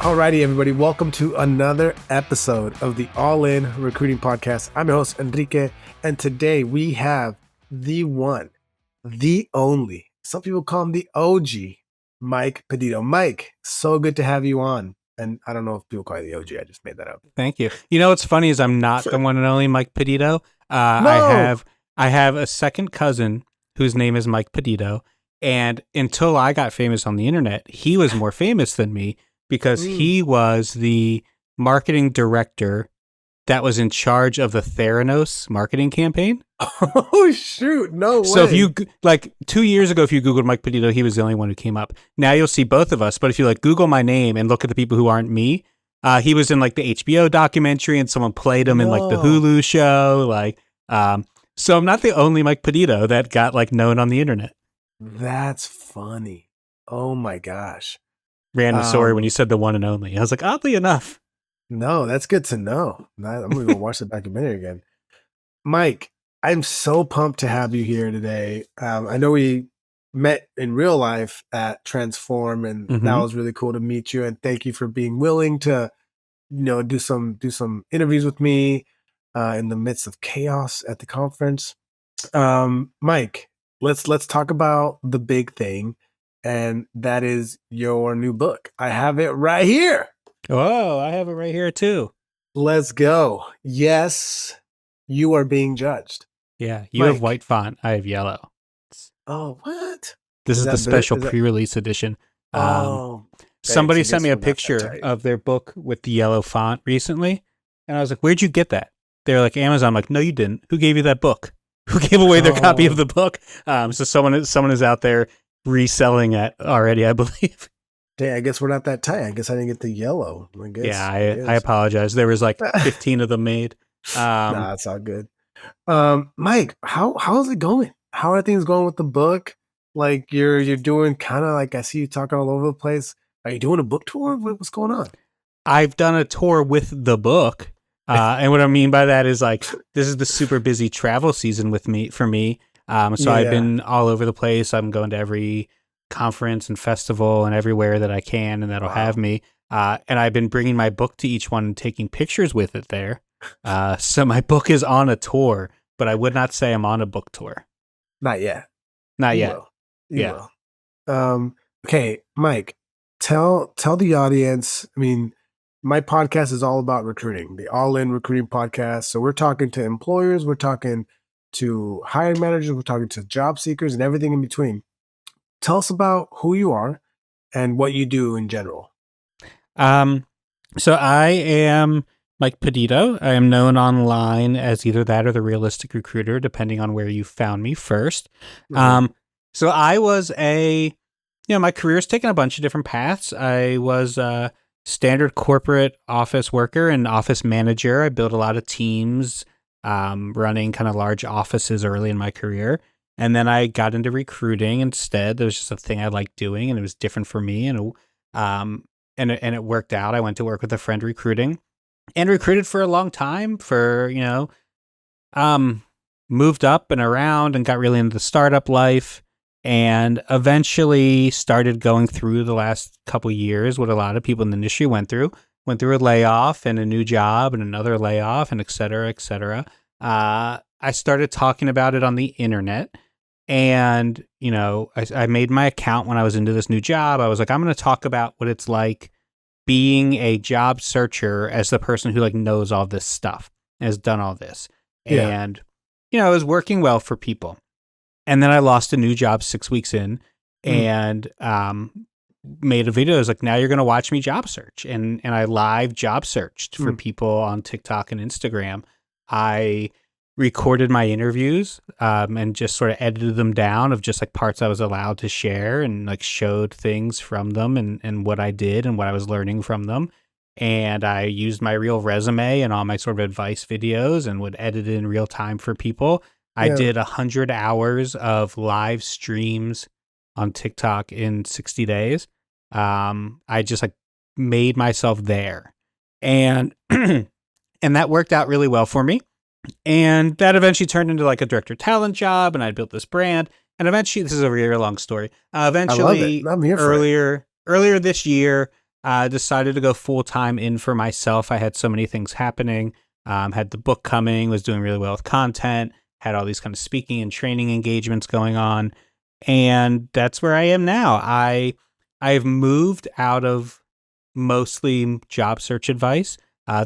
Alrighty, everybody, welcome to another episode of the All In Recruiting Podcast. I'm your host, Enrique, and today we have the one, the only, some people call him the OG, Mike Peditto. Mike, so good to have you on. And I don't know if people call you the OG, I just made that up. Thank you. You know what's funny is I'm not the one and only Mike Peditto. No! I have a second cousin whose name is Mike Peditto, and until I got famous on the internet, he was more famous than me because he was the marketing director that was in charge of the Theranos marketing campaign. Oh, shoot. No way. So if you, 2 years ago, if you Googled Mike Peditto, he was the only one who came up. Now you'll see both of us. But if you Google my name and look at the people who aren't me, he was in the HBO documentary and someone played him in the Hulu show. So I'm not the only Mike Peditto that got known on the internet. That's funny. Oh my gosh. Random story when you said the one and only. I was like, oddly enough. No, that's good to know. I'm going to go watch the documentary again. Mike, I'm so pumped to have you here today. I know we met in real life at Transform, and that was really cool to meet you. And thank you for being willing to, do some interviews with me in the midst of chaos at the conference. Mike, let's talk about the big thing, and that is your new book. I have it right here. Oh, I have it right here too. Let's go. Yes, you are being judged. Yeah, you have white font. I have yellow. Oh, what? This is the special pre-release edition. Somebody sent me a picture of their book with the yellow font recently, and I was like, "Where'd you get that?" They were like, "Amazon." I'm like, "No, you didn't. Who gave you that book? Who gave away their copy of the book?" So someone is out there reselling it already, I believe. Dang, I guess we're not that tight. I guess I didn't get the yellow. I apologize. There was 15 of them made. Nah, it's all good. Mike, how's it going? How are things going with the book? You're doing kind of I see you talking all over the place. Are you doing a book tour? What's going on? I've done a tour with the book. And what I mean by that is this is the super busy travel season for me. So I've been all over the place. I'm going to every conference and festival and everywhere that I can, and that'll have me. And I've been bringing my book to each one and taking pictures with it there. So my book is on a tour, but I would not say I'm on a book tour. Not yet. Not yet. You will. Okay, Mike, tell the audience. I mean, my podcast is all about recruiting, the All In Recruiting Podcast. So we're talking to employers, we're talking to hiring managers, we're talking to job seekers, and everything in between. Tell us about who you are and what you do in general. So I am Mike Peditto. I am known online as either that or the Realistic Recruiter, depending on where you found me first. So I was my career's taken a bunch of different paths. I was a standard corporate office worker and office manager. I built a lot of teams, running kind of large offices early in my career. And then I got into recruiting instead. There was just a thing I liked doing, and it was different for me. And it worked out. I went to work with a friend recruiting, and recruited for a long time. Moved up and around, and got really into the startup life, and eventually started going through the last couple years what a lot of people in the industry went through. Went through a layoff and a new job and another layoff, and et cetera, et cetera. I started talking about it on the internet. And, I made my account when I was into this new job. I was like, I'm going to talk about what it's like being a job searcher as the person who knows all this stuff, has done all this. Yeah. And, it was working well for people. And then I lost a new job 6 weeks in and made a video. I was like, now you're going to watch me job search. And I live job searched for people on TikTok and Instagram. I recorded my interviews and just sort of edited them down of just parts I was allowed to share, and showed things from them and what I did and what I was learning from them. And I used my real resume and all my sort of advice videos and would edit it in real time for people. I did 100 hours of live streams on TikTok in 60 days. I just made myself there, and and that worked out really well for me. And that eventually turned into a director talent job, and I built this brand. And eventually, this is a very long story. Eventually, I'm here for earlier this year, I decided to go full time in for myself. I had so many things happening. Had the book coming, was doing really well with content, had all these kind of speaking and training engagements going on, and that's where I am now. I've moved out of mostly job search advice.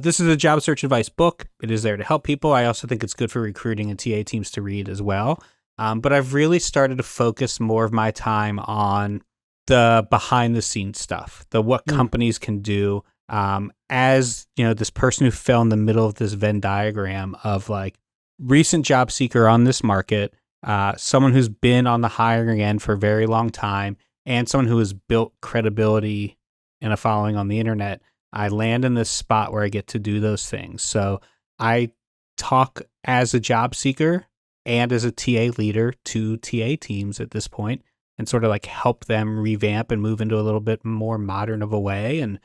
This is a job search advice book. It is there to help people. I also think it's good for recruiting and TA teams to read as well. But I've really started to focus more of my time on the behind the scenes stuff, the what Mm. companies can do. As you know, this person who fell in the middle of this Venn diagram of like recent job seeker on this market, someone who's been on the hiring end for a very long time, and someone who has built credibility and a following on the internet. I land in this spot where I get to do those things. So I talk as a job seeker and as a TA leader to TA teams at this point and sort of like help them revamp and move into a little bit more modern of a way. And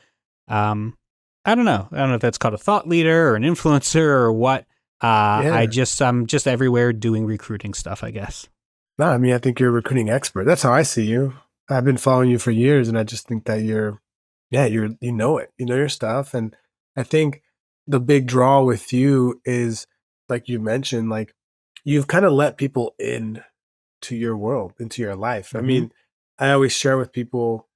I don't know. I don't know if that's called a thought leader or an influencer or what. Yeah. I'm just everywhere doing recruiting stuff, I guess. No, I mean, I think you're a recruiting expert. That's how I see you. I've been following you for years, and I just think that you know it. You know your stuff, and I think the big draw with you is, like you mentioned, like you've kind of let people in to your world, into your life. I Mm-hmm. mean, I always share with people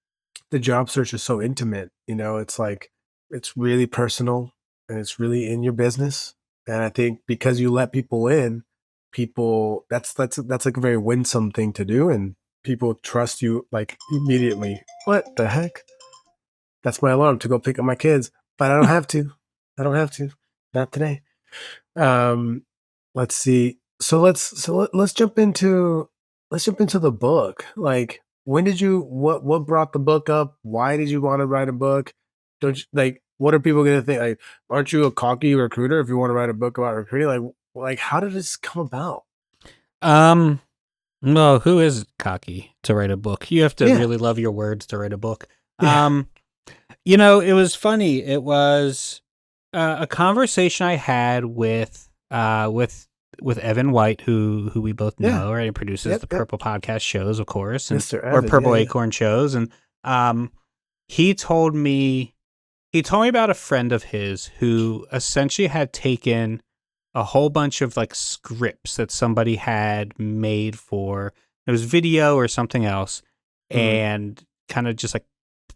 the job search is so intimate. You know, it's like it's really personal and it's really in your business. And I think because you let people in, people that's like a very winsome thing to do, and people trust you like immediately. What the heck? That's my alarm to go pick up my kids, but I don't have to. I don't have to. Not today. Um, let's see. Let's let's jump into the book. Like, when did you what brought the book up? Why did you want to write a book? Don't you, like what are people gonna think? Like, aren't you a cocky recruiter if you want to write a book about recruiting? Like how did this come about? Um, well, who is cocky to write a book? You have to Yeah, really love your words to write a book. yeah, Um, you know, it was funny. It was a conversation I had with Evan White, who we both yeah. know, right? He produces Yep, the yep. Purple Podcast shows, of course, and Mr. or Evan. Yeah, Purple yeah. Acorn shows, and um, he told me he told me about a friend of his who essentially had taken a whole bunch of like scripts that somebody had made for it was video or something else, Mhm. and kind of just like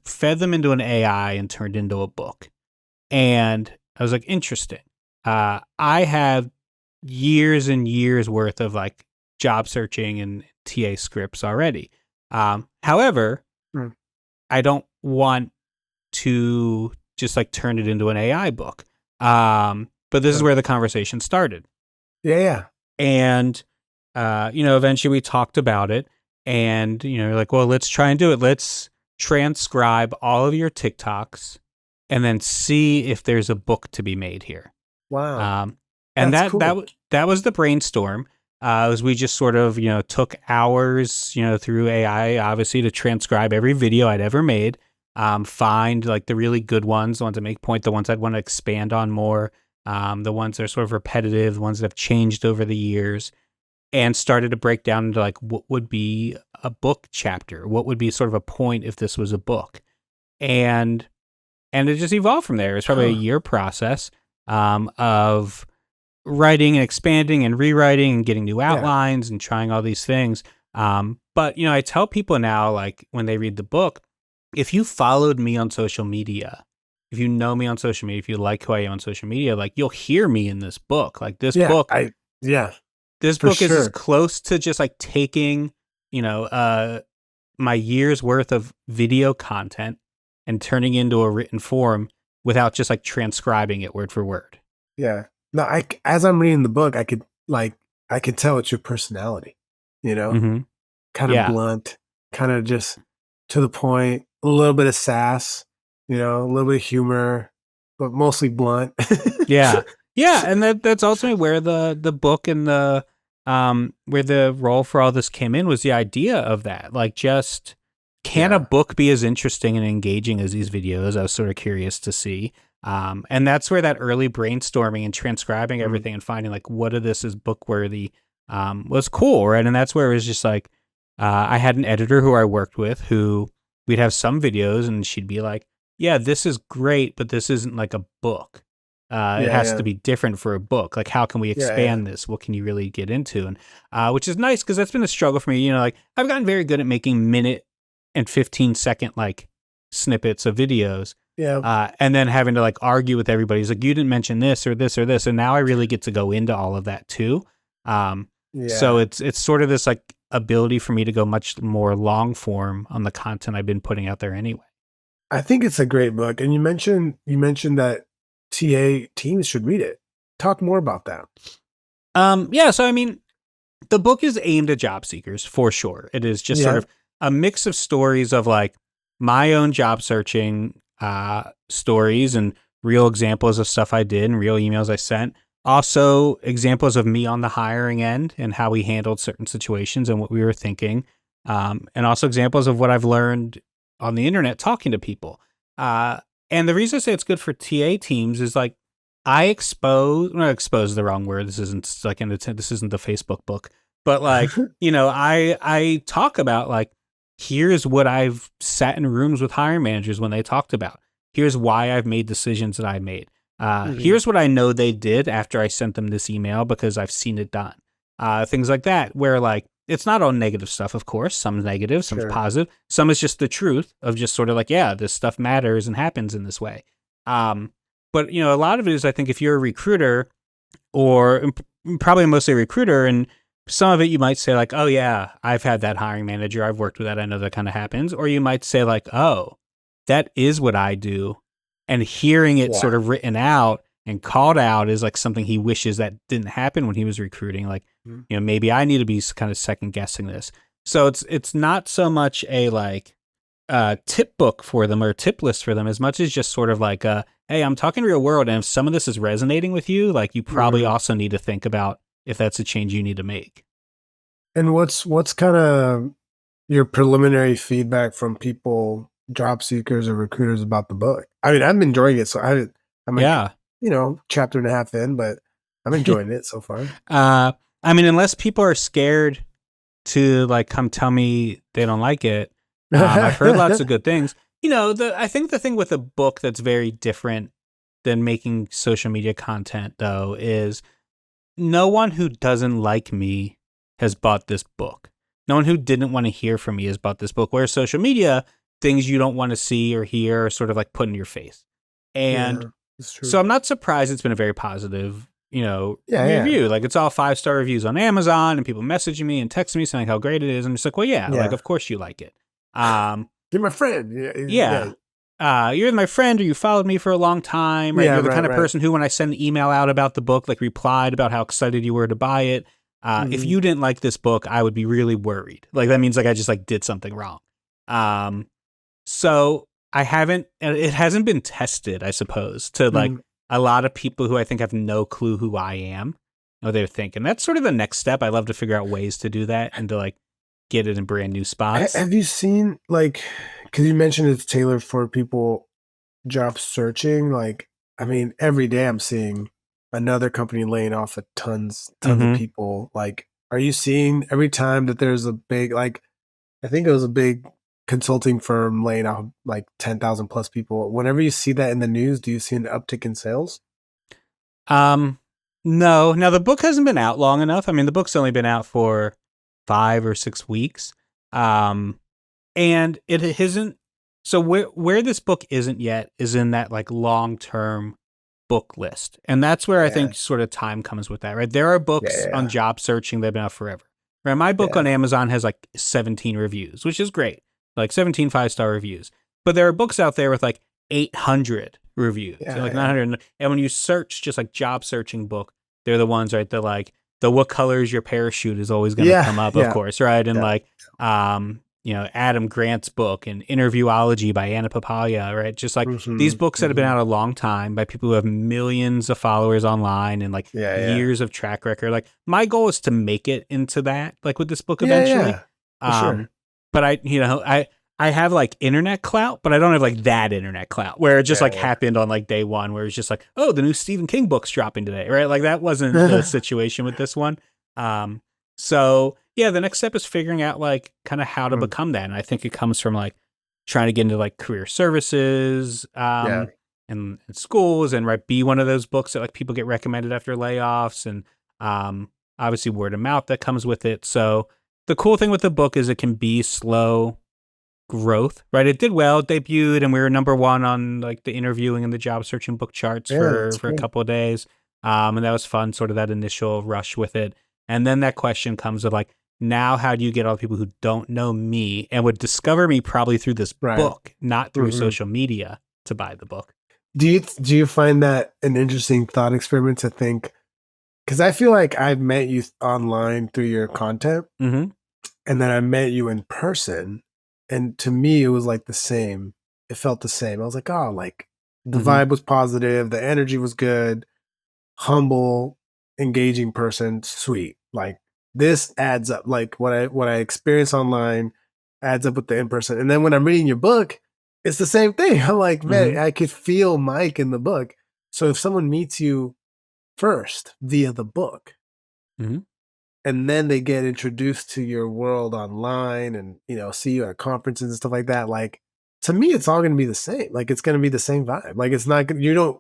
fed them into an AI and turned into a book. And I was like, interesting. I have years and years worth of like job searching and TA scripts already. However, Mm. I don't want to just like turn it into an AI book. But this is Sure. where the conversation started. Yeah, yeah. And, you know, eventually we talked about it and, you know, like, well, let's try and do it. Let's transcribe all of your TikToks and then see if there's a book to be made here. Wow. Um, and That's cool. that was the brainstorm. As we just sort of, you know, took hours, you know, through AI, obviously, to transcribe every video I'd ever made, find like the really good ones, the ones that make point, the ones I'd want to expand on more, the ones that are sort of repetitive, the ones that have changed over the years, and started to break down into like what would be a book chapter, what would be sort of a point if this was a book, and it just evolved from there. It was probably a Huh. year process of writing and expanding and rewriting and getting new Yeah. outlines and trying all these things. But you know, I tell people now, like when they read the book, if you followed me on social media, if you know me on social media, if you like who I am on social media, like you'll hear me in this book. Like Yeah. Yeah, this for book is as sure. close to just like taking, you know, my year's worth of video content and turning into a written form without just like transcribing it word for word. Yeah. No, as I'm reading the book, I could tell it's your personality, you know? Mm-hmm. Kind of Yeah. blunt, kind of just to the point, a little bit of sass, a little bit of humor, but mostly blunt. Yeah. Yeah, and that's ultimately where the book and the where the role for all this came in was the idea of that. Like just can a Yeah. book be as interesting and engaging as these videos? I was sort of curious to see. And that's where that early brainstorming and transcribing Mm. everything and finding like what of this is book worthy was cool, right? And that's where it was just like I had an editor who I worked with who we'd have some videos and she'd be like, yeah, this is great, but this isn't like a book. It Yeah, has yeah, to be different for a book. Like, how can we yeah, yeah. expand this? What can you really get into? And which is nice because that's been a struggle for me. You know, like I've gotten very good at making minute and 15-second like snippets of videos, Yeah, and then having to like argue with everybody. It's like you didn't mention this or this or this, and now I really get to go into all of that too. So yeah. it's sort of this like ability for me to go much more long form on the content I've been putting out there anyway. I think it's a great book, and you mentioned that TA teams should read it. Talk more about that. Yeah, so I mean, the book is aimed at job seekers for sure. It is just sort Yeah. of a mix of stories of like my own job searching stories and real examples of stuff I did and real emails I sent. Also, examples of me on the hiring end and how we handled certain situations and what we were thinking. And also examples of what I've learned on the internet talking to people. Uh, and the reason I say it's good for TA teams is like expose the wrong word. This isn't like this isn't the Facebook book, but like, you know, I talk about like, here's what I've sat in rooms with hiring managers when they talked about. Here's why I've made decisions that I made. Mhm. Here's what I know they did after I sent them this email because I've seen it done. Things like that, where like it's not all negative stuff, of course. Some's negative, some's Sure. positive, some is just the truth of just sort of like, yeah, this stuff matters and happens in this way. Um, but you know, a lot of it is I think if you're a recruiter or probably mostly a recruiter, and some of it you might say like, oh yeah, I've had that hiring manager, I've worked with that, I know that kind of happens. Or you might say like, oh, that is what I do. And hearing it Yeah. sort of written out and called out is like something he wishes that didn't happen when he was recruiting. Like, Mhm. you know, maybe I need to be kind of second guessing this. So it's not so much a like tip book for them or tip list for them as much as just sort of like hey, I'm talking real world, and if some of this is resonating with you, like you probably Mhm. also need to think about if that's a change you need to make. And what's kind of your preliminary feedback from people, job seekers or recruiters about the book? I mean, I'm enjoying it. I'm like, Yeah. chapter and a half in, but I'm enjoying it so far. uh I mean, unless people are scared to like come tell me they don't like it, I've heard lots of good things. You know, I think the thing with a book that's very different than making social media content though is no one who doesn't like me has bought this book. No one who didn't want to hear from me has bought this book. Whereas social media, things you don't want to see or hear are sort of like put in your face. And Yeah, it's true. so I'm not surprised it's been a very positive, you know, Yeah, yeah, review. Like it's all 5-star reviews on Amazon and people messaging me and texting me saying how great it is. I'm just like, well, yeah, like yeah. of course you like it. Um, You're my friend. Yeah, yeah, yeah. You're my friend or you followed me for a long time, right? yeah. You're the Right, kind of right. person who, when I send an email out about the book, like replied about how excited you were to buy it. If Hmm. you didn't like this book, I would be really worried. Like that means like I just like did something wrong. Um, so I haven't, it hasn't been tested, I suppose, to like Hmm. a lot of people who I think have no clue who I am, what they're thinking. That's sort of the next step. I love to figure out ways to do that and to like get it in brand new spots. Have you seen like? Because you mentioned it's tailored for people job searching. Like, I mean, every day I'm seeing another company laying off tons of Mm-hmm. people. Like, are you seeing every time that there's a big like? I think it was a big consulting firm laying off like 10,000 plus people. Whenever you see that in the news, do you see an uptick in sales? Um, no. Now the book hasn't been out long enough. I mean, the book's only been out for 5 or 6 weeks. Um, and it isn't. So where this book isn't yet is in that like long term book list, and that's where I Yeah, think sort of time comes with that. Right, there are yeah, books on yeah, job searching that've been out forever. Right, my book yeah, on Amazon has like 17 reviews, which is great, like 17 5-star reviews. But there are books out there with like 800 reviews, yeah, like yeah. 900. And when you search just like job searching book, they're the ones, right? They're like the what color is your parachute is always going to Yeah, come up, of yeah, course, right? And yeah. like, you know, Adam Grant's book and Interviewology by Anna Papaya, right? Just like these Mhm, books that have been mhm. out a long time by people who have millions of followers online and like Yeah, yeah. years of track record. Like my goal is to make it into that, like with this book Yeah, eventually. yeah, for sure. Um, but I have like internet clout, but I don't have like that internet clout where it just Yeah, like happened on like day one, where it's just like, oh, the new Stephen King book's dropping today, right? Like that wasn't the yeah. situation with this one. Um, so yeah, the next step is figuring out like kind of how to Mm, become that, and I think it comes from like trying to get into like career services, Yeah. and schools, and be one of those books that like people get recommended after layoffs, and um, obviously word of mouth that comes with it. So the cool thing with the book is it can be slow growth, right? It did well, it debuted, and we were number one on like the interviewing and the job searching book charts Yeah, that's for a great. couple of days. And that was fun, sort of that initial rush with it. And then that question comes of like, now how do you get all the people who don't know me and would discover me probably through this Right. book, not through Hmm. social media, to buy the book? Do you find that an interesting thought experiment to think? Because I feel like I've met you online through your content, Mm-hmm. and then I met you in person, and to me it was like the same. It felt the same. I was like, oh, like the Mm-hmm. vibe was positive, the energy was good, humble, engaging person, sweet. Like this adds up. Like what I experience online adds up with the in person. And then when I'm reading your book, it's the same thing. I'm like, man, Mm-hmm. I could feel Mike in the book. So if someone meets you first via the book, Mm-hmm. and then they get introduced to your world online and see you at conferences and stuff like that, like to me it's all going to be the same. Like it's going to be the same vibe. Like it's not you don't,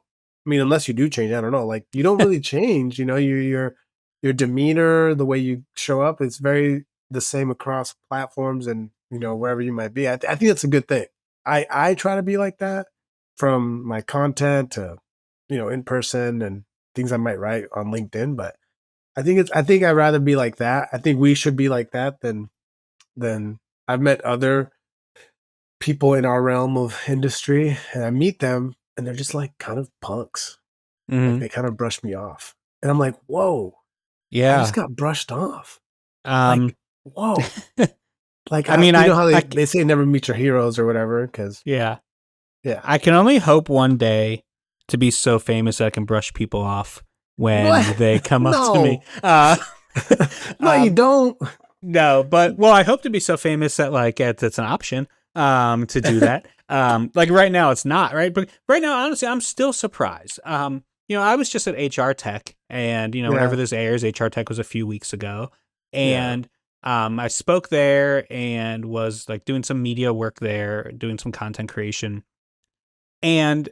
I mean, unless you do change, I don't know, like you don't really change, your demeanor, the way you show up, it's very the same across platforms and wherever you might be. I think that's a good thing. I try to be like that, from my content to in person and things I might write on LinkedIn. But I think I'd rather be like that. I think we should be like that than I've met other people in our realm of industry, and I meet them and they're just like kind of punks. Like Mm-hmm. they kind of brush me off. And I'm like, whoa, I just Yeah. got brushed off. Um, Like, whoa. Like I mean, you know how I, they say never meet your heroes or whatever, because yeah, yeah. I can only hope one day to be so famous that I can brush people off when What? they come up to me. No. No, you Um, don't. no, but well, I hope to be so famous that like it's an option to do that. Like right now it's not, right? But right now, honestly, I'm still surprised. I was just at HR Tech, and whenever Yeah. this airs, HR Tech was a few weeks ago, Yeah. and I spoke there and was like doing some media work there, doing some content creation, and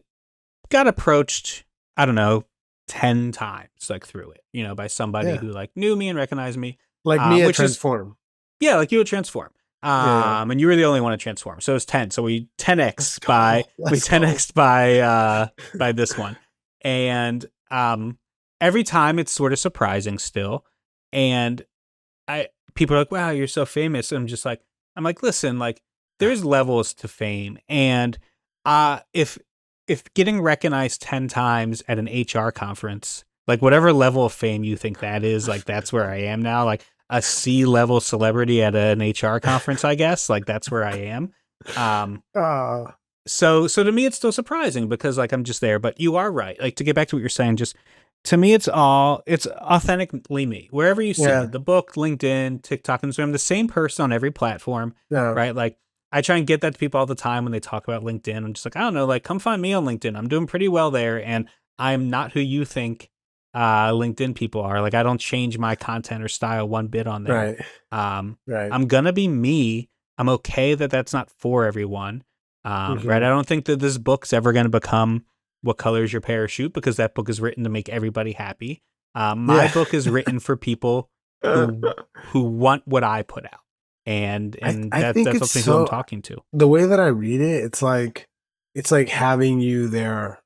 got approached, I don't know, 10 times like through it, by somebody Yeah. who like knew me and recognized me, Like me at which is, Transform. yeah, like you would transform. Yeah. And you were the only one to transform. So it was 10. So we 10x Let's go. we Let's go. 10x by this one. And every time it's sort of surprising still. And I people are like, "Wow, you're so famous." And I'm like, "Listen, like there's levels to fame, and if getting recognized 10 times at an HR conference, like whatever level of fame you think that is, like that's where I am now, like a C-level celebrity at an HR conference, I guess, like that's where I am." Um uh, so to me it's still surprising because like I'm just there, but you are right. Like to get back to what you're saying, just to me it's authentically me. Wherever you see me, yeah. the book, LinkedIn, TikTok, and so I'm the same person on every platform, No. right? Like I try and get that to people all the time when they talk about LinkedIn. I'm just like, I don't know, like come find me on LinkedIn. I'm doing pretty well there, and I'm not who you think LinkedIn people are. Like I don't change my content or style one bit on there. Right. Um Right. I'm gonna be me. I'm okay that that's not for everyone. Right. Mhm. I don't think that this book's ever going to become What Color Is Your Parachute, because that book is written to make everybody happy. My Yeah. book is written for people who want what I put out, and I think that's it's ultimately who I'm so talking to. the way that I read it, it's like having you there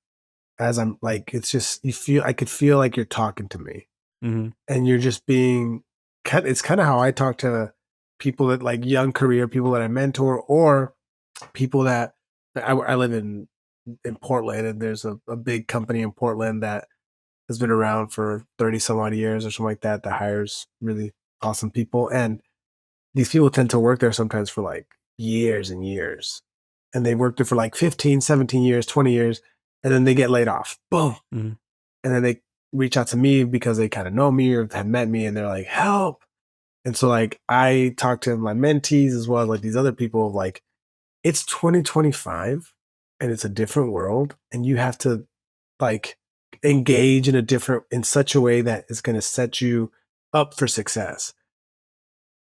as I'm like it's just I could feel like you're talking to me, Hmm. and you're just being it's kind of how I talk to people that like young career people that I mentor, or people that I live in Portland, and there's a big company in Portland that has been around for 30 some odd years or something like that hires really awesome people. And these people tend to work there sometimes for like years and years. And they work there for like 15, 17 years, 20 years, and then they get laid off. Boom. Hmm. And then they reach out to me because they kind of know me or have met me, and they're like, help. And so like I talk to my mentees as well as like these other people of like, it's 2025 and it's a different world, and you have to like engage in such a way that is going to set you up for success.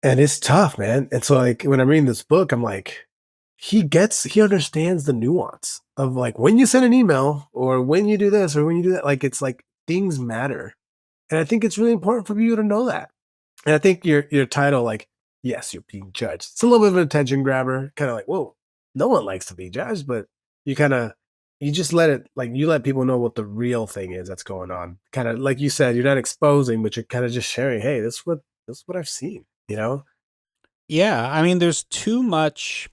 And it's tough, man. And so like when I'm reading this book, I'm like, he understands the nuance of like when you send an email or when you do this or when you do that. Like it's like things matter, and I think it's really important for you to know that. And I think your title, like, yes, you're being judged. It's a little bit of an attention grabber, kind of like, whoa, no one likes to be judged, but you kind of you just let it like you let people know what the real thing is that's going on. Kind of like you said, you're not exposing, but you're kind of just sharing. Hey, this is what I've seen. You know? Yeah, I mean, there's too much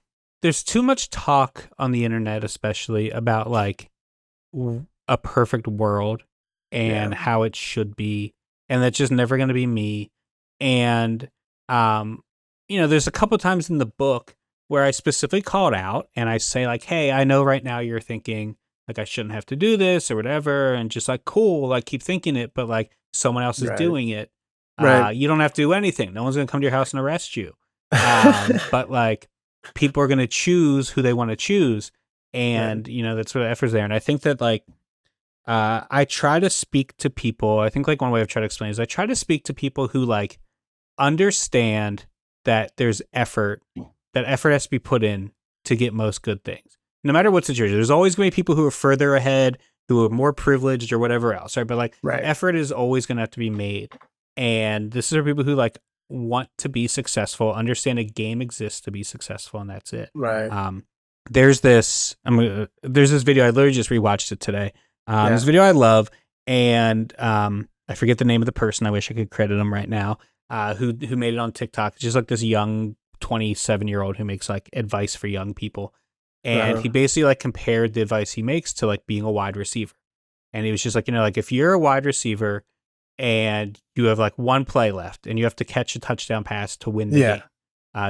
talk on the internet, especially about like a perfect world Yeah. and how it should be, and that's just never going to be me. And um, there's a couple times in the book where I specifically call it out and I say like, "Hey, I know right now you're thinking like I shouldn't have to do this or whatever," and just like, "Cool, like keep thinking it, but like someone else is Right. doing it. Right. You don't have to do anything. No one's going to come to your house and arrest you." But like people are going to choose who they want to choose, Right. and that's what the effort's there. And I think that like I try to speak to people. I think like one way I've tried to explain is I try to speak to people who like understand that there's effort, that effort has to be put in to get most good things. No matter what situation, there's always going to be people who are further ahead, who are more privileged or whatever else, right? But like Right. effort is always going to have to be made. And this is for people who like want to be successful, understand a game exists to be successful, and that's it. Right. Um, there's this video I literally just rewatched it today. This Yeah. video I love, and I forget the name of the person. I wish I could credit him right now. Who made it on TikTok? It's just like this young 27-year-old who makes like advice for young people, and Uh-huh. he basically like compared the advice he makes to like being a wide receiver. And he was just like, like if you're a wide receiver and you have like one play left and you have to catch a touchdown pass to win the Yeah. game.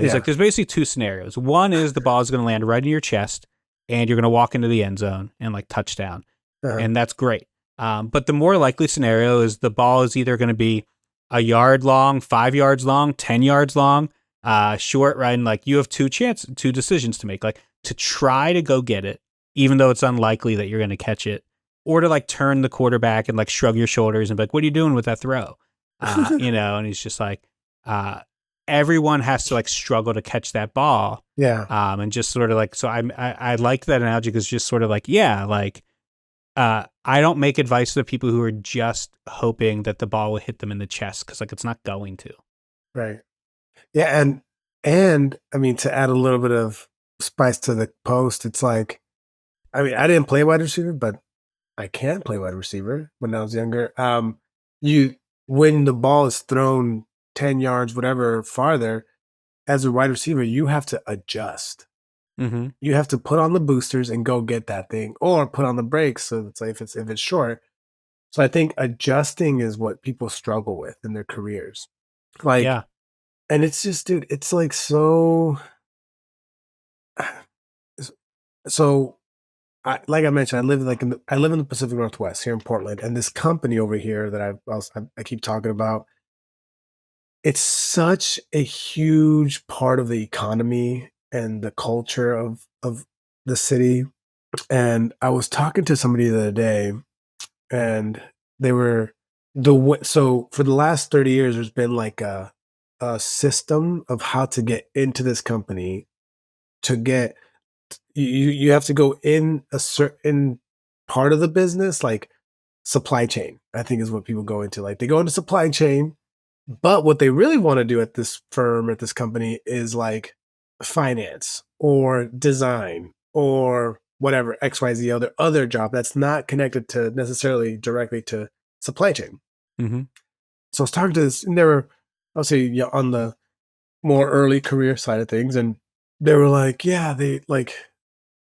He's like, Yeah. there's basically two scenarios. One is the ball is going to land right in your chest and you're going to walk into the end zone and like touchdown. Uh-huh. And that's great. But the more likely scenario is the ball is either going to be a yard long, 5 yards long, 10 yards long, short, right? And like you have two decisions to make, like to try to go get it, even though it's unlikely that you're going to catch it, or to like turn the quarterback and like shrug your shoulders and be like, what are you doing with that throw? And he's just like, uh, everyone has to like struggle to catch that ball. Yeah. And just sort of like, so I liked that analogy because just sort of like, yeah, like, I don't make advice to people who are just hoping that the ball will hit them in the chest because like it's not going to. Right. Yeah, and I mean to add a little bit of spice to the post, it's like I mean, I didn't play wide receiver, but I can play wide receiver when I was younger. You when the ball is thrown 10 yards, whatever, farther, as a wide receiver, you have to adjust. Mm-hmm. You have to put on the boosters and go get that thing, or put on the brakes. So it's like if it's short. So I think adjusting is what people struggle with in their careers. Like, Yeah. and it's just, dude, it's like so. So like I mentioned, I live in the Pacific Northwest here in Portland, and this company over here that I keep talking about, it's such a huge part of the economy and the culture of the city. And I was talking to somebody the other day, and they were so for the last 30 years, there's been like a system of how to get into this company to get you have to go in a certain part of the business, like supply chain, I think is what people go into. Like they go into supply chain, but what they really want to do at this firm, at this company, is like finance or design or whatever, XYZ other job that's not connected to necessarily directly to supply chain. Mm-hmm. So I was talking to this, and they were, I'll say, yeah, on the more early career side of things, and they were like, yeah, they like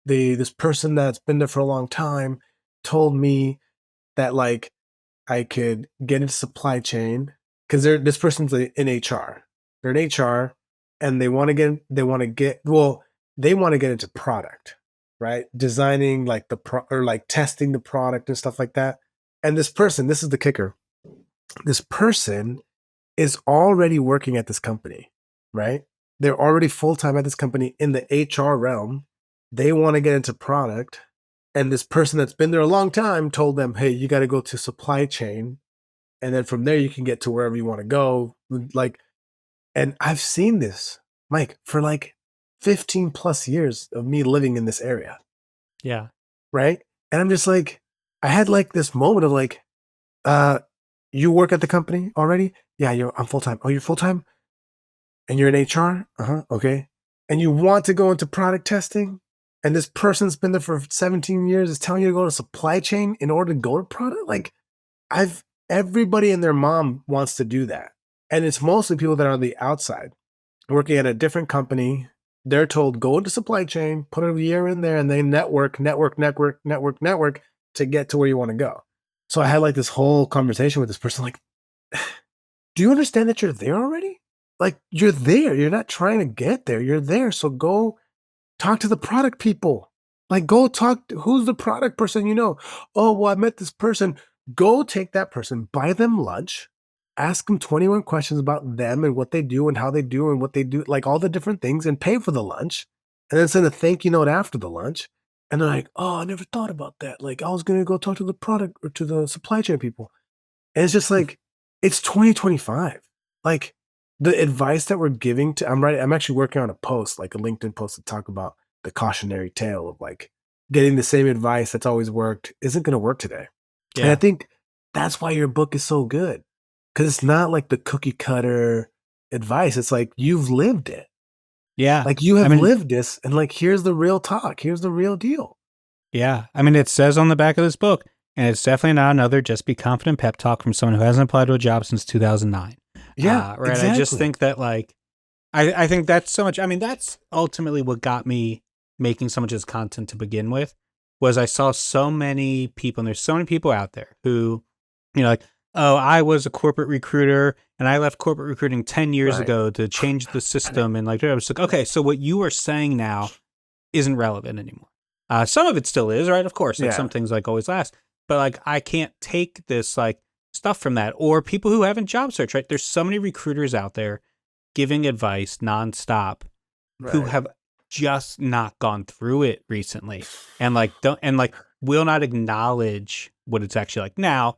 this person that's been there for a long time told me that like I could get into supply chain because this person's in HR. They're in HR, and they want to get into product, right? Designing like or like testing the product and stuff like that. And this is the kicker. This person is already working at this company, right? They're already full time at this company in the HR realm. They want to get into product. And this person that's been there a long time told them, hey, you got to go to supply chain. And then from there, you can get to wherever you want to go. Like, and I've seen this, Mike, for like 15 plus years of me living in this area, Yeah. right? And I'm just like, I had like this moment of like, uh, you work at the company already? Yeah, I'm full time. Oh, you're full time? And you're in HR? Uh-huh. Okay. And you want to go into product testing? And this person's been there for 17 years is telling you to go to supply chain in order to go to product? Like, I've everybody and their mom wants to do that. And it's mostly people that are on the outside working at a different company. They're told go into supply chain, put a year in there, and they network to get to where you want to go. So I had like this whole conversation with this person, like, do you understand that you're there already? Like you're there. You're not trying to get there. You're there. So go talk to the product people. Like go talk to who's the product person you know. Oh, well, I met this person. Go take that person, buy them lunch, ask them 21 questions about them and what they do and how they do and what they do, like all the different things, and pay for the lunch. And then send a thank you note after the lunch. And they're like, oh, I never thought about that. Like I was gonna go talk to the product or to the supply chain people. And it's just like, it's 2025. Like the advice that we're giving to, I'm actually working on a post, like a LinkedIn post to talk about the cautionary tale of like getting the same advice that's always worked isn't going to work today. And I Yeah. think that's why your book is so good. Cause it's not like the cookie cutter advice. It's like you've lived it. Yeah. Like you I have mean, lived this and like here's the real talk. Here's the real deal. yeah. I mean, it says on the back of this book, and it's definitely not another just be confident pep talk from someone who hasn't applied to a job since 2009. Yeah, Right. I just exactly. think that, like, I think that's so much. I mean, that's ultimately what got me making so much of this content to begin with, was I saw so many people, and there's so many people out there who, like, oh, I was a corporate recruiter and I left corporate recruiting 10 years Right. ago to change the system. And like, I was like, okay, so what you are saying now isn't relevant anymore. Some of it still is, right? Of course, like some Yeah. things like always last, but like I can't take this like stuff from that, or people who haven't job search, right? There's so many recruiters out there giving advice nonstop who Right. have just not gone through it recently, and like don't, and like will not acknowledge what it's actually like. Now,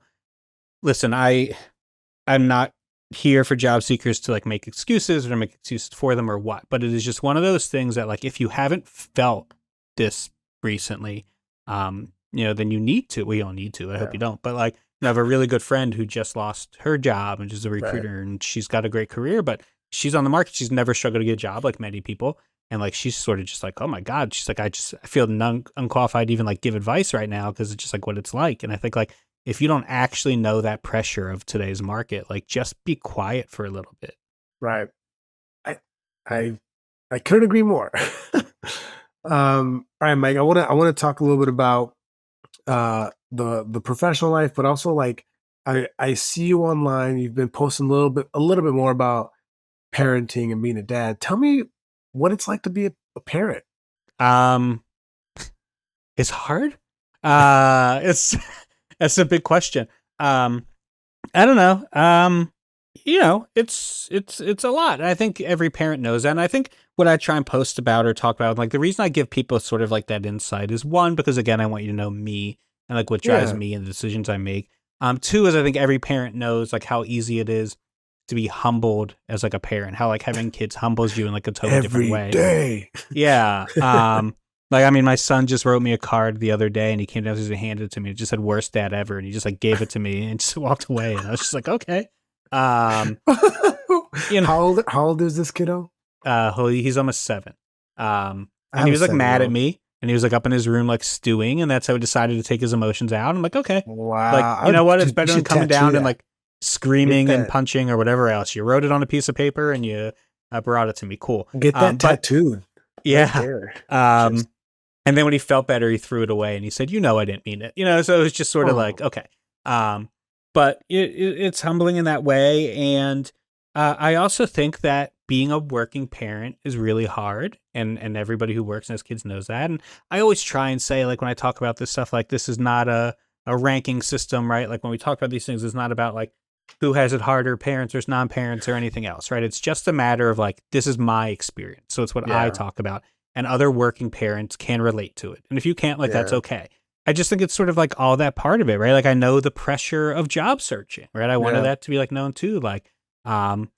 listen, I'm not here for job seekers to like make excuses or to make excuses for them or what, but it is just one of those things that like if you haven't felt this recently, then you need to. We don't need to. I hope Yeah. you don't. But like, I have a really good friend who just lost her job and she's a Right. recruiter and she's got a great career, but she's on the market. She's never struggled to get a job like many people. And like she's sort of just like, oh my God. She's like, I feel unqualified to even like give advice right now because it's just like what it's like. And I think like if you don't actually know that pressure of today's market, like just be quiet for a little bit. Right. I I I couldn't agree more. All right, Mike. I want to talk a little bit about the professional life, but also like I see you online. You've been posting a little bit more about parenting and being a dad. Tell me what it's like to be a parent. Um, it's hard. It's that's a big question. Um, I don't know. It's a lot. And I think every parent knows that. And I think what I try and post about or talk about, like the reason I give people sort of like that insight is one, because again, I want you to know me and like what drives Yeah. me and the decisions I make. Two is I think every parent knows like how easy it is to be humbled as like a parent, how like having kids humbles you in like a totally different Every way. day. Yeah. Like, I mean, my son just wrote me a card the other day and he came downstairs and handed it to me. It just said worst dad ever. And he just like gave it to me and just walked away. And I was just like, okay. Um, you know, How old is this kiddo? he's almost 7. I And have he a was like mad at 7-year-old. me and he was like up in his room, like stewing. And that's how he decided to take his emotions out. I'm like, okay, like, Wow. you know what? It's You better than should coming tattoo down and that. like Get screaming and that. punching or whatever else. You wrote it on a piece of paper and you brought it to me. Cool. Get that But tattooed right yeah. there. Just Um, And then when he felt better, he threw it away and he said, I didn't mean it. So it was just sort of like, oh okay. But it's humbling in that way. And I also think that being a working parent is really hard. And everybody who works and has kids knows that. And I always try and say, like, when I talk about this stuff, like, this is not a ranking system, right? Like, when we talk about these things, it's not about, like, who has it harder, parents versus non-parents or anything else, right? It's just a matter of, like, this is my experience. So it's what I yeah, talk about. And other working parents can relate to it. And if you can't, like, that's yeah, okay. I just think it's sort of like all that part of it, right? Like I know the pressure of job searching, right? I wanted yeah. that to be like known too. Like, um,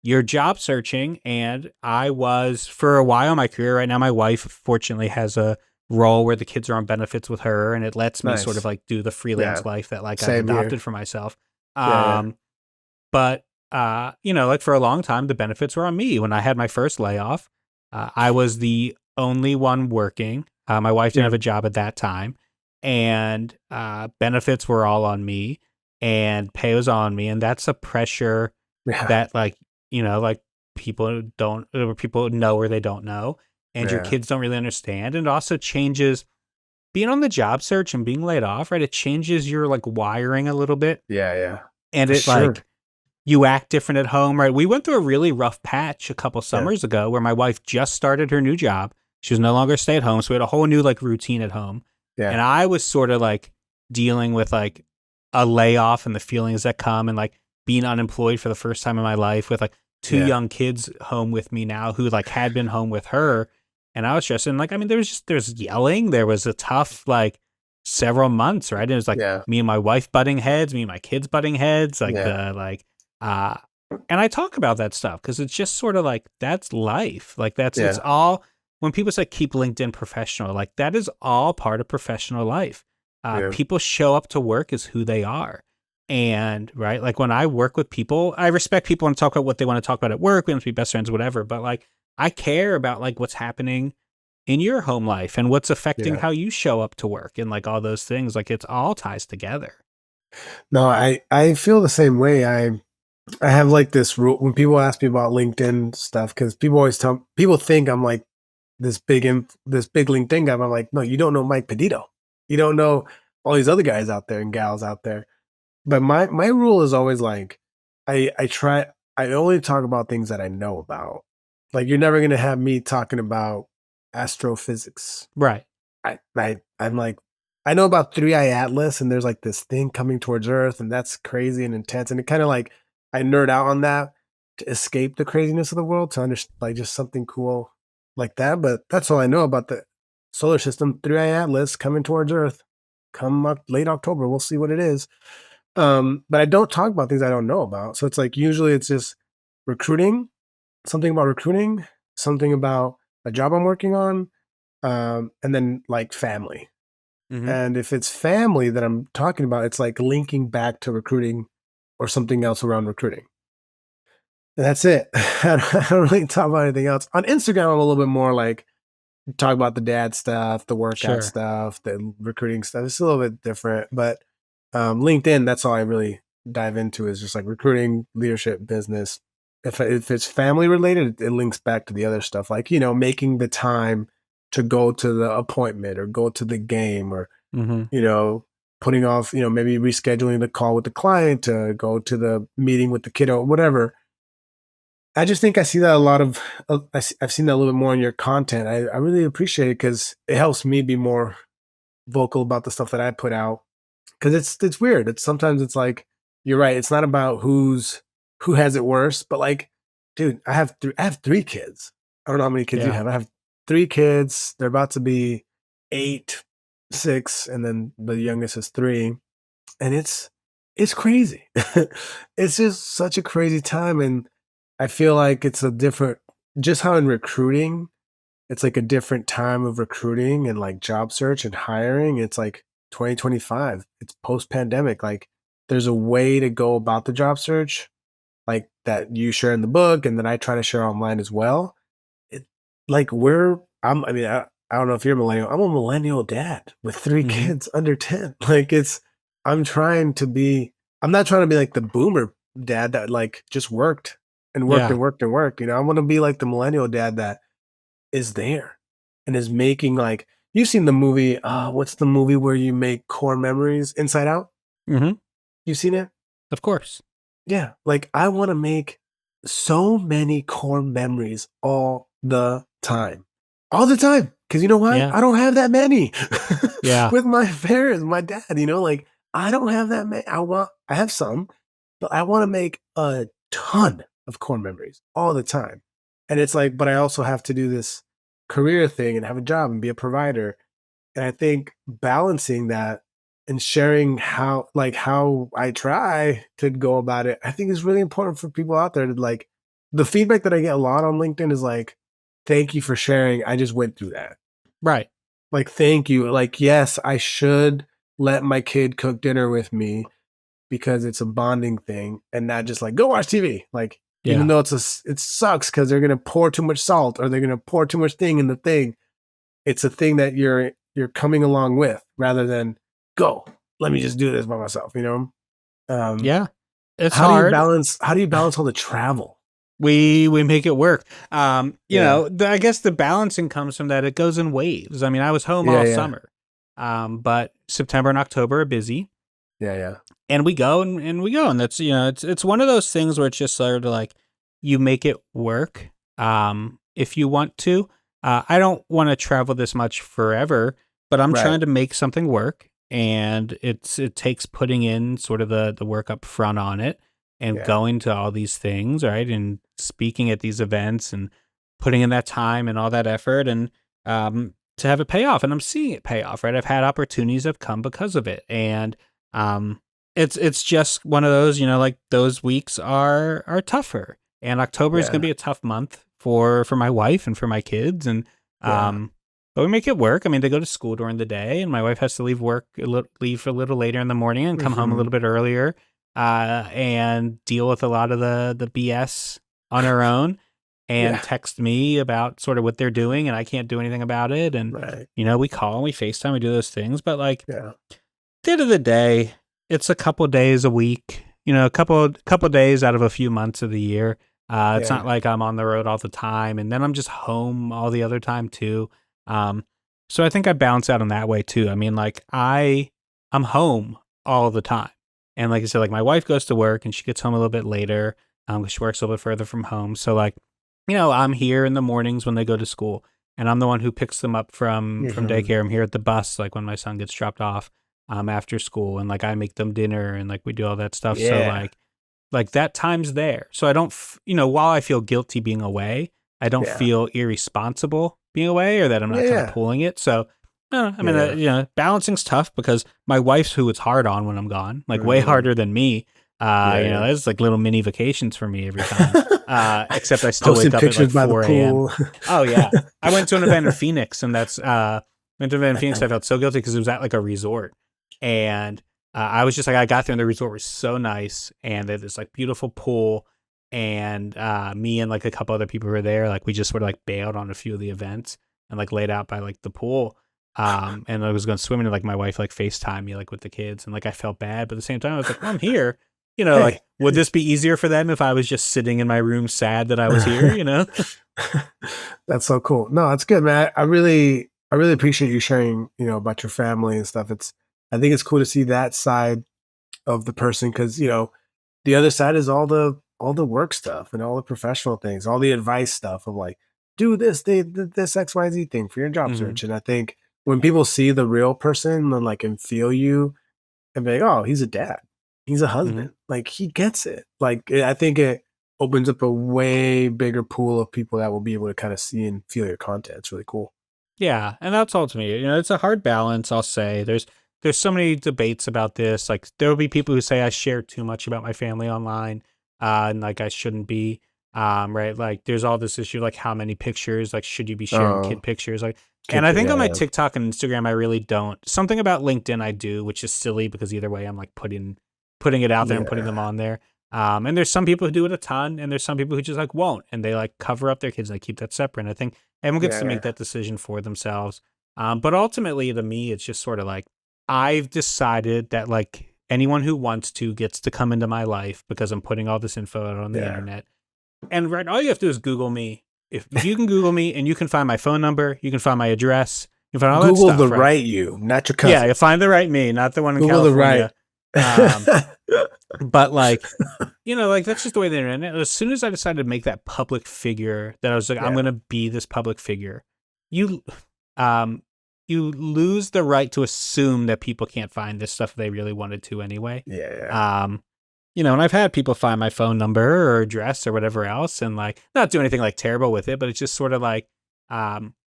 you're job searching, and I was for a while in my career. Right now, my wife fortunately has a role where the kids are on benefits with her, and it lets me sort of Nice. like do the Yeah. freelance life that like I've Same here. adopted for myself. Yeah, yeah. Um, but like for a long time, the benefits were on me. When I had my first layoff, I was the only one working. My wife didn't Yeah. have a job at that time, and benefits were all on me, and pay was on me, and that's a pressure Yeah. that like people don't, or people know or they don't know, and your Yeah. kids don't really understand. And it also changes being on the job search and being laid off, right? It changes your like wiring a little bit, Yeah, yeah. and For it sure. like you act different at home, right? We went through a really rough patch a couple Yeah. summers ago where my wife just started her new job. She was no longer stay at home, so we had a whole new like routine at home. Yeah. And I was sort of like dealing with like a layoff and the feelings that come, and like being unemployed for the first time in my life with like two Yeah. young kids home with me now who like had been home with her. And I was stressed. And like, I mean, there's yelling. There was a tough like several months, right? It was like Yeah. me and my wife butting heads, me and my kids butting heads, like Yeah. the like uh, and I talk about that stuff because it's just sort of like that's life. Like it's Yeah. all when people say keep LinkedIn professional, like that is all part of professional life. Yeah. People show up to work as who they are. And right, like when I work with people, I respect people and talk about what they want to talk about at work. We want to be best friends, whatever. But like, I care about like what's happening in your home life and what's affecting Yeah. how you show up to work and like all those things. Like it's all ties together. No, I feel the same way. I have like this rule when people ask me about LinkedIn stuff because people always tell people think I'm like this big LinkedIn guy. But I'm like, no, you don't know Mike Peditto. You don't know all these other guys out there and gals out there. But my rule is always like, I only talk about things that I know about. Like you're never gonna have me talking about astrophysics. Right. I'm like, I know about Three Eye Atlas, and there's like this thing coming towards Earth, and that's crazy and intense. And it kind of like I nerd out on that to escape the craziness of the world to understand like just something cool like that. But that's all I know about the solar system. Three Eye Atlas coming towards Earth, late October. We'll see what it is. But I don't talk about things I don't know about. So it's like usually it's just recruiting, recruiting, something about a job I'm working on, and then like family. Mm-hmm. And if it's family that I'm talking about, it's like linking back to recruiting or something else around recruiting. And that's it. I don't really talk about anything else. On Instagram, I'm a little bit more like talk about the dad stuff, the workout Sure. stuff, the recruiting stuff. It's a little bit different, but LinkedIn, that's all I really dive into is just like recruiting, leadership, business. If it's family related, it links back to the other stuff, like making the time to go to the appointment or go to the game or Mm-hmm. you know putting off maybe rescheduling the call with the client to go to the meeting with the kiddo, whatever. I just think I see that a lot of I've seen that a little bit more in your content. I really appreciate it because it helps me be more vocal about the stuff that I put out because it's weird. It's sometimes it's like you're right. It's not about who has it worse, but like, dude, I have three kids. I don't know how many kids you Yeah. have. I have three kids. They're about to be 8, 6, and then the youngest is 3, and it's crazy. It's just such a crazy time, and I feel like it's a different. Just how in recruiting it's like a different time of recruiting and like job search and hiring. It's like 2025. It's post pandemic. Like there's a way to go about the job search, like that you share in the book and that I try to share online as well. It like I mean, I don't know if you're a millennial. I'm a millennial dad with 3 Mm-hmm. kids under 10. Like I'm trying to be I'm not trying to be like the boomer dad that like just worked and worked Yeah. and worked and worked. I want to be like the millennial dad that is there and is making like you've seen the movie what's the movie where you make core memories, Inside Out? Mm-hmm. You've seen it? Of course. Yeah, like I want to make so many core memories all the time. All the time. Cuz you know what? Yeah. I don't have that many Yeah. with my parents, my dad, like I don't have that many. I have some, but I want to make a ton of core memories all the time. And it's like, but I also have to do this career thing and have a job and be a provider. And I think balancing that and sharing how I try to go about it, I think is really important for people out there to like the feedback that I get a lot on LinkedIn is like, thank you for sharing. I just went through that. Right. Like, thank you. Like, yes, I should let my kid cook dinner with me because it's a bonding thing and not just like go watch TV. Like, even Yeah. though it sucks because they're gonna pour too much salt or they're gonna pour too much thing in the thing. It's a thing that you're coming along with rather than go. Let me just do this by myself. You know. Yeah. It's How do you hard. balance? How do you balance all the travel? We make it work. Yeah, I guess the balancing comes from that it goes in waves. I mean, I was home yeah, all yeah, summer. But September and October are busy. yeah, yeah. And we go and we go. And that's it's one of those things where it's just sort of like you make it work. If you want to. I don't want to travel this much forever, but I'm Right. trying to make something work. And it takes putting in sort of the work up front on it and Yeah, going to all these things, right? And speaking at these events and putting in that time and all that effort and to have it pay off. And I'm seeing it pay off, right? I've had opportunities that have come because of it. And um it's just one of those, like those weeks are tougher. And October is gonna yeah, be a tough month for my wife and for my kids. And yeah. but we make it work. I mean, they go to school during the day, and my wife has to leave work, leave a little later in the morning, and come home a Hmm. little bit earlier, and deal with a lot of the BS on her own, and Yeah. text me about sort of what they're doing, and I can't do anything about it. And Right. we call, and we FaceTime, we do those things, but like Yeah. at the end of the day, it's a couple days a week, a couple days out of a few months of the year. It's not Yeah. like I'm on the road all the time, and then I'm just home all the other time too. Um, so I think I balance out in that way too. I mean, like I'm home all the time, and like I said, like my wife goes to work and she gets home a little bit later. 'Cause she works a little bit further from home. So like, I'm here in the mornings when they go to school, and I'm the one who picks them up from Hmm. daycare. I'm here at the bus, like when my son gets dropped off after school, and like I make them dinner and like we do all that stuff. So Yeah. like that time's there. So I don't, while I feel guilty being away, I don't Yeah. feel irresponsible being away or that I'm Yeah. not kind of Yeah. pulling it. So I Yeah. mean, Yeah. balancing's tough because my wife's who it's hard on when I'm gone, like way Hmm. harder than me. Yeah. Yeah. It's like little mini vacations for me every time. Except I still Posting wake up at pictures like by the 4 a.m. pool. Oh yeah. I went to an event in Phoenix and went to an event in Phoenix. I felt so guilty because it was at like a resort. And I was just like, I got there and the resort was so nice, and they had this like beautiful pool, and me and like a couple other people who were there, like we just sort of like bailed on a few of the events and like laid out by like the pool. And I was going swimming, and like my wife like FaceTime me like with the kids, and like I felt bad, but at the same time I was like, well, I'm here. Like Hey. would this be easier for them if I was just sitting in my room sad that I was here? That's so cool. No, it's good, man. I really appreciate you sharing, about your family and stuff. I think it's cool to see that side of the person because, the other side is all the work stuff and all the professional things, all the advice stuff of like, do this XYZ thing for your job Hmm. search. And I think when people see the real person and like and feel you and be like, oh, he's a dad, he's a Hmm. husband, like he gets it. Like I think it opens up a way bigger pool of people that will be able to kind of see and feel your content. It's really cool. Yeah, and that's ultimately, it's a hard balance. I'll say there's so many debates about this. Like there will be people who say I share too much about my family online, and like I shouldn't be. Right? Like there's all this issue like how many pictures, like should you be sharing kid Oh, pictures, like. And kid, I think yeah, on my yeah, TikTok and Instagram, I really don't. Something about LinkedIn I do, which is silly because either way, I'm like putting it out there and putting them yeah, on there. And there's some people who do it a ton, and there's some people who just like won't, and they like cover up their kids and they keep that separate. And I think everyone gets yeah, to make yeah, that decision for themselves. But ultimately, to me, it's just sort of like I've decided that like anyone who wants to gets to come into my life because I'm putting all this info out on the yeah. internet. And right, all you have to do is Google me. If you can Google me and you can find my phone number, you can find my address, you can find all that Google the stuff, right? right you, not your Yeah, cousin. you'll find the right me, not the one in Google the right. California. Um, but like like that's just the way the internet. As soon as I decided to make that public figure, that I was like, I'm Yeah, gonna be this public figure. You, um, you lose the right to assume that people can't find this stuff if they really wanted to anyway. yeah, yeah, Um, and I've had people find my phone number or address or whatever else, and like not do anything like terrible with it, but it's just sort of like,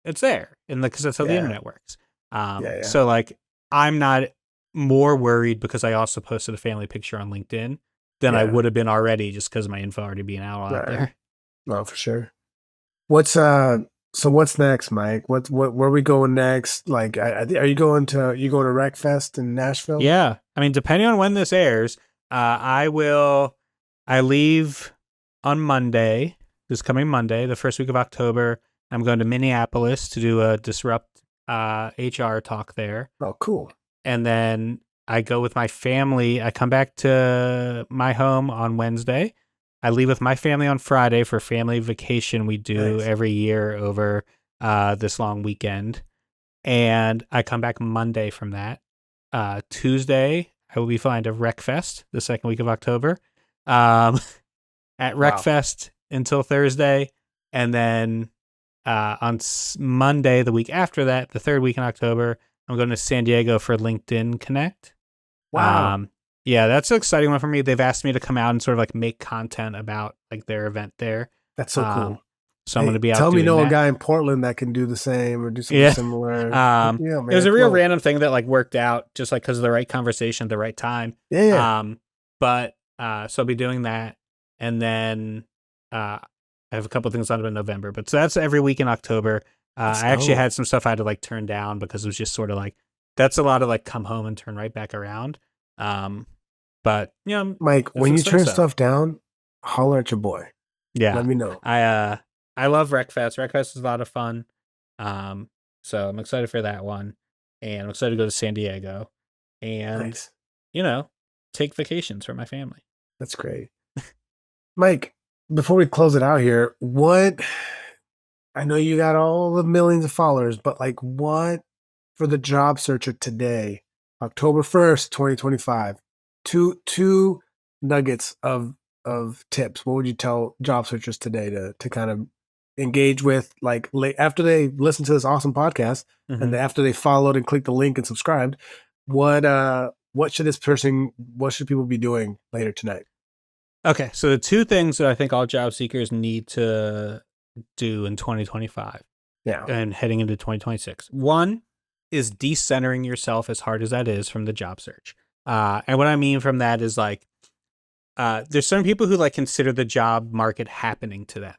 it's there, and because that's how the yeah, internet works. yeah, yeah. So like I'm not more worried because I also posted a family picture on LinkedIn than I Yeah. would have been already just because my info already being out Right. there. No, for sure. What's so what's next, Mike? What where are we going next? Like are you going to Wreckfest in Nashville? Yeah. I mean, depending on when this airs, I leave on Monday, this coming Monday, the first week of October. I'm going to Minneapolis to do a Disrupt HR talk there. Oh, cool. And then I go with my family. I come back to my home on Wednesday. I leave with my family on Friday for family vacation we do Nice. every year over this long weekend. And I come back Monday from that. Tuesday, I will be flying to Wreckfest the second week of October. Um, at Wow. Wreckfest until Thursday. And then on Monday, the week after that, the third week in October, I'm going to San Diego for LinkedIn Connect. Wow. Yeah, that's an exciting one for me. They've asked me to come out and sort of like make content about like their event there. That's so Um, cool. so I'm going to Hey, be out tell me doing know a that. guy in Portland that can do the same or do something Yeah. similar. Yeah, It was man. a Come real on. random thing that like worked out just like because of the right conversation at the right time. Yeah, yeah. But so I'll be doing that. And then I have a couple things on in November. But so that's every week in October. That's I actually dope. had some stuff I had to like turn down because it was just sort of like that's a lot of like come home and turn right back around. Um, but you know, Mike, there's when some you swing turn stuff. stuff down, holler at your boy. Yeah. Let me know. I love Wreckfest. Wreckfest is a lot of fun. Um, so I'm excited for that one. And I'm excited to go to San Diego and, Nice. you know, take vacations for my family. That's great. Mike, before we close it out here, what I know you got all the millions of followers, but like what for the job searcher today, October 1st, 2025, two nuggets of tips. What would you tell job searchers today to kind of engage with like after they listen to this awesome podcast Mm-hmm. and after they followed and clicked the link and subscribed, what should what should people be doing later tonight? Okay. So the two things that I think all job seekers need to do in 2025 Yeah. and heading into 2026. One is decentering yourself as hard as that is from the job search. And what I mean from that is like, there's some people who like consider the job market happening to them,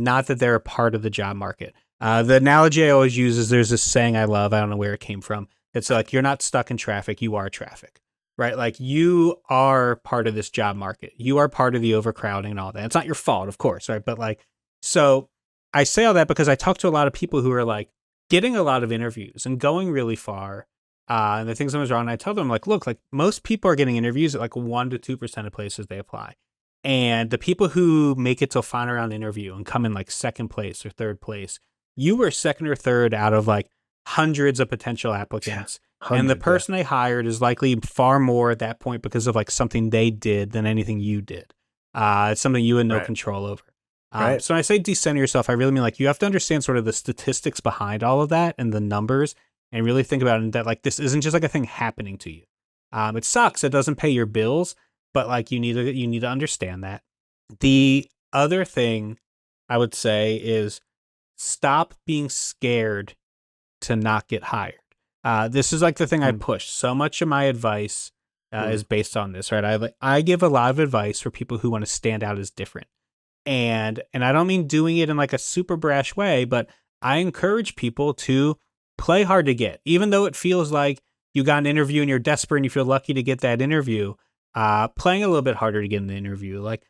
not that they're a part of the job market. The analogy I always use is there's this saying I love. I don't know where it came from. It's like you're not stuck in traffic, you are traffic, right? Like you are part of this job market. You are part of the overcrowding and all that. It's not your fault, of course, right? But like, so I say all that because I talk to a lot of people who are like getting a lot of interviews and going really far, and the things that was wrong. And I tell them like, look, like most people are getting interviews at like 1 to 2% of places they apply. And the people who make it to a final round interview and come in like second place or third place, you were second or third out of like hundreds of potential Yeah. applicants. And the 100, yeah. person they hired is likely far more at that point because of like something they did than anything you did. It's something you had no Right. control over. Right. So when I say decenter yourself, I really mean like you have to understand sort of the statistics behind all of that and the numbers and really think about it that like this isn't just like a thing happening to you. It sucks. It doesn't pay your bills, but like you need to understand that. The other thing I would say is stop being scared to not get hired. This is like the thing I Mm, push. So much of my advice mm. is based on this, right? I give a lot of advice for people who want to stand out as different, and I don't mean doing it in like a super brash way, but I encourage people to play hard to get, even though it feels like you got an interview and you're desperate and you feel lucky to get that interview. Playing a little bit harder to get in the interview, like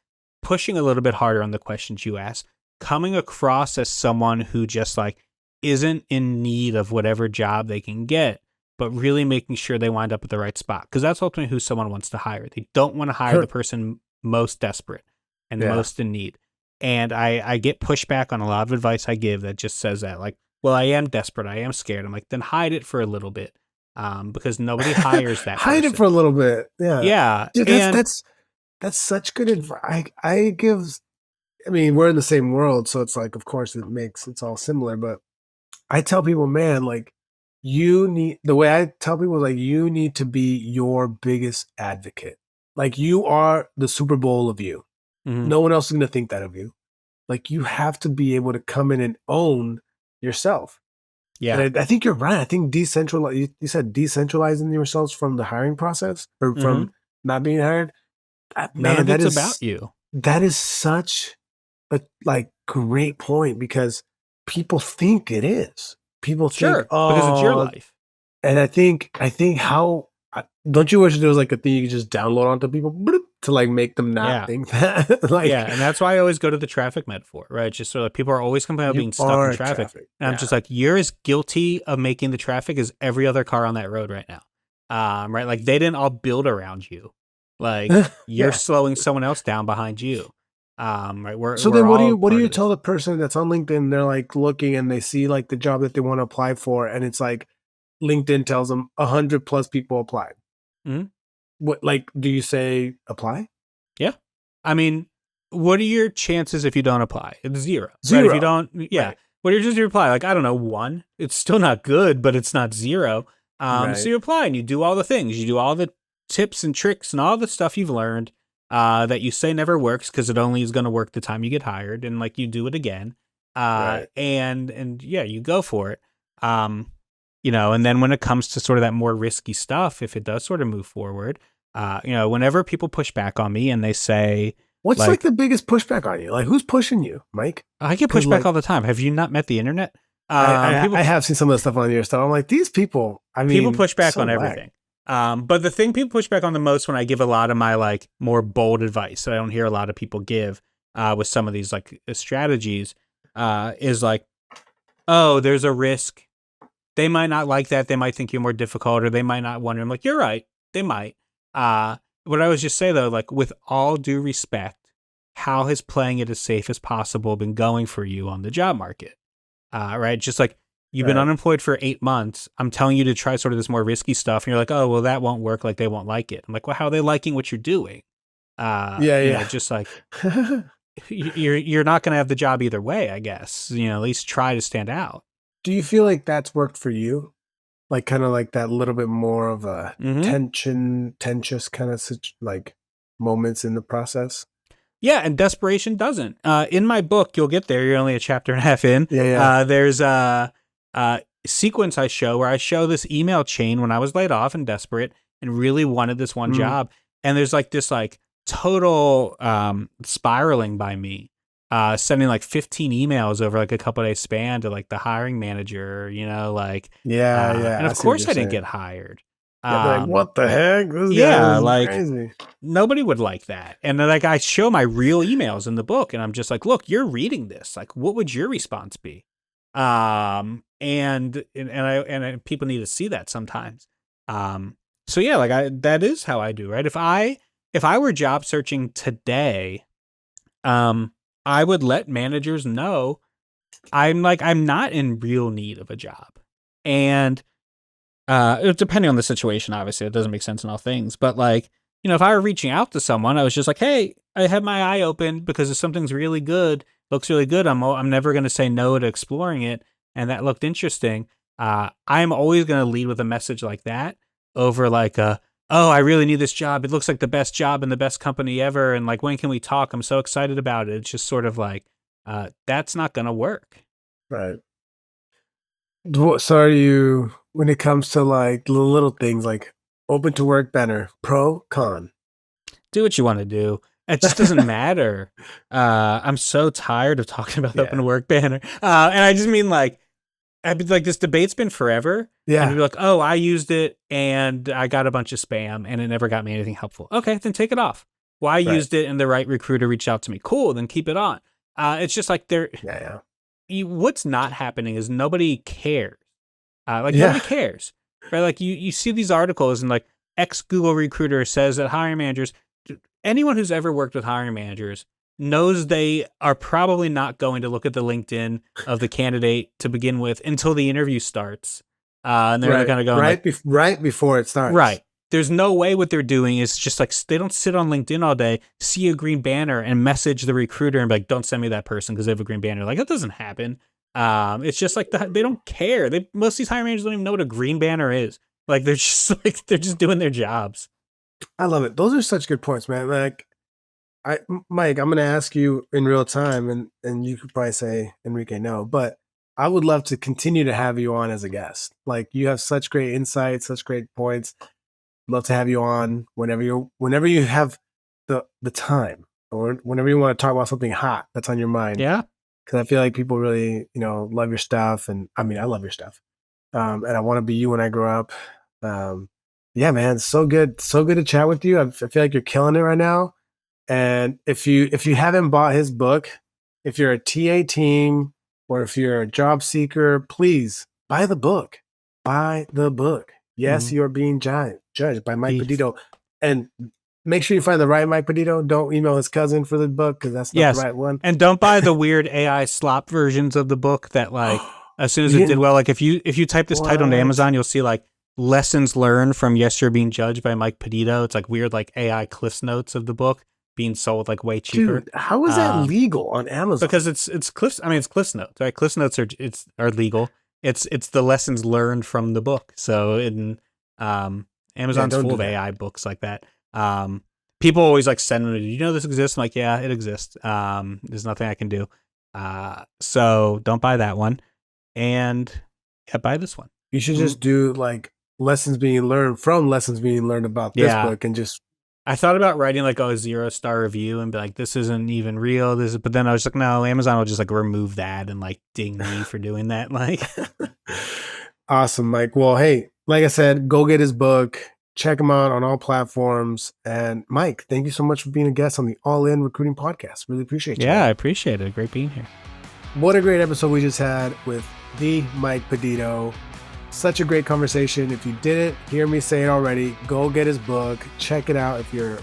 pushing a little bit harder on the questions you ask, coming across as someone who just like isn't in need of whatever job they can get, but really making sure they wind up at the right spot. Because that's ultimately who someone wants to hire. They don't want to hire the person most desperate and Yeah. most in need. And I get pushback on a lot of advice I give that just says that, like, well, I am desperate. I am scared. I'm like, then hide it for a little bit, because nobody hires that Hide it person. for a little bit. Yeah. Yeah. Dude, And that's such good advice. I give I mean, we're in the same world, so it's like of course it's all similar, but I tell people, man, like you need the way I tell people like you need to be your biggest advocate. Like you are the Super Bowl of you. mhm, No one else is going to think that of you. Like you have to be able to come in and own yourself. yeah. And I think you're right. I think you said decentralizing yourselves from the hiring process or Hmm. from not being hired. None Man, of it's about you. that is such a like great point because people think it is. People think, Sure, because it's your oh, life. and I think how don't you wish there was like a thing you could just download onto people bloop, to like make them not Yeah. think that Yeah, like and that's why I always go to the traffic metaphor, right? Just so that people are always complaining about you being stuck in are traffic. traffic. And I'm just Yeah. like, you're as guilty of making the traffic as every other car on that road right now. Right? Like they didn't all build around you. Like you're Yeah. slowing someone else down behind you. Right? We're So then we're all what do part you of tell this. the person that's on LinkedIn, they're like looking and they see like the job that they want to apply for and it's like LinkedIn tells them 100 plus people applied. Mhm. What like do you say apply? Yeah. I mean, what are your chances if you don't apply? It's zero, right? If you Zero. don't, yeah. Right. What are your chances to apply? Like, I don't know, one. It's still not good, but it's not zero. So Right. you apply and you do all the things. You do all the tips and tricks and all the stuff you've learned that you say never works because it only is going to work the time you get hired, and like you do it again. Right. And yeah, you go for it. And then when it comes to sort of that more risky stuff, if it does sort of move forward, whenever people push back on me and they say, What's like like, the biggest pushback on you? Like who's pushing you, Mike? I get Because pushback like all the time. Have you not met the internet? I, People I have seen some of the stuff on your stuff. I'm like, these people, I people mean, push back so on whack. everything. But the thing people push back on the most when I give a lot of my like more bold advice that I don't hear a lot of people give with some of these like strategies is like, oh, there's a risk. They might not like that. They might think you're more difficult, or they might not want to. I'm like, you're right. They might. Uh, what I was just say though, like with all due respect, how has playing it as safe as possible been going for you on the job market? Right? Just like you've been Right. unemployed for 8 months. I'm telling you to try sort of this more risky stuff. And you're like, oh, well, that won't work. Like they won't like it. I'm like, well, how are they liking what you're doing? Yeah, Just like yeah. you're not going to have the job either way, I guess. At least try to stand out. Do you feel like that's worked for you? Like kind of like that little bit more of a Mm-hmm. tensious kind of like moments in the process? Yeah, and desperation doesn't. In my book, you'll get there. You're only a chapter and a half in. Yeah, yeah. There's a sequence I show where I show this email chain when I was laid off and desperate and really wanted this one Mm, job. And there's like this like total spiraling by me, sending like 15 emails over like a couple days span to like the hiring manager. yeah, yeah. And I of see what course you're I didn't get saying. hired. Yeah, they're like, Um, what the heck? This guy yeah, is like crazy. nobody would like that. And then, like I show my real emails in the book, and I'm just like, look, you're reading this. Like, what would your response be? And people need to see that sometimes. So yeah, like that is how I do, right? If I were job searching today, um, I would let managers know I'm not in real need of a job. And depending on the situation, obviously, it doesn't make sense in all things. But like, if I were reaching out to someone, I was just like, hey, I have my eye open because if something's really good, looks really good, I'm never going to say no to exploring it. And that looked interesting. I'm always going to lead with a message like that over like oh, I really need this job. It looks like the best job in the best company ever. And like, when can we talk? I'm so excited about it. It's just sort of like, that's not going to work. Right. So are you when it comes to like the little things like open to work banner, pro, con? Do what you want to do. It just doesn't matter. I'm so tired of talking about the open Yeah. to work banner. And I just mean like, I'd be like, this debate's been forever. And it'd Yeah. be like, oh, I used it and I got a bunch of spam and it never got me anything helpful. Okay, then take it off. Well, I Right. used it and the right recruiter reached out to me. Cool, then keep it on. It's just like Yeah, what's not happening is nobody cares. Like yeah. nobody cares, right? Like you see these articles and like ex Google recruiter says that hiring managers, anyone who's ever worked with hiring managers knows they are probably not going to look at the LinkedIn of the candidate to begin with until the interview starts. And they're Right. kind of going like, Right before it starts. right. There's no way what they're doing is just like they don't sit on LinkedIn all day, see a green banner, and message the recruiter and be like, "Don't send me that person because they have a green banner." Like that doesn't happen. It's just like they don't care. Most of these hiring managers don't even know what a green banner is. Like they're just like they're just doing their jobs. I love it. Those are such good points, man. Like Mike, I'm gonna ask you in real time and you could probably say Enrique no, but I would love to continue to have you on as a guest. Like you have such great insights, such great points. Love to have you on whenever you have the time. or whenever you want to talk about something hot that's on your mind. Yeah. Because I feel like people really, love your stuff. And I mean, I love your stuff. And I want to be you when I grow up. Yeah, man, so good to chat with you. I feel like you're killing it right now. And if you haven't bought his book, if you're a TA team or if you're a job seeker, please buy the book. Buy the book. Yes, you're being judged by Mike Peditto. And make sure you find the right Mike Peditto. Don't email his cousin for the book because that's not the right one. And don't buy the weird AI slop versions of the book that like as soon as it did well, like if you type this title into Amazon, you'll see like lessons learned from Yes, You're Being Judged by Mike Peditto. It's like weird like AI Cliff Notes of the book being sold like way cheaper. Dude, how is that legal on Amazon? Because it's Cliff. I mean, it's Cliff Notes, right? Cliff Notes are legal. It's the lessons learned from the book. So in Amazon's full of AI books like that. People always like send me, do you know this exists? I'm like, yeah, it exists. There's nothing I can do. So don't buy that one, and buy this one. You should just do like lessons being learned from lessons being learned about this book, and just. I thought about writing like a 0-star review and be like, this isn't even real. But then I was like, no, Amazon will just like remove that and like ding me for doing that. Like, awesome, Mike. Well, hey, like I said, go get his book. Check him out on all platforms. And Mike, thank you so much for being a guest on the All In Recruiting Podcast. Really appreciate you. Yeah, I appreciate it. Great being here. What a great episode we just had with the Mike Peditto. Such a great conversation. If you didn't hear me say it already, go get his book. Check it out if you're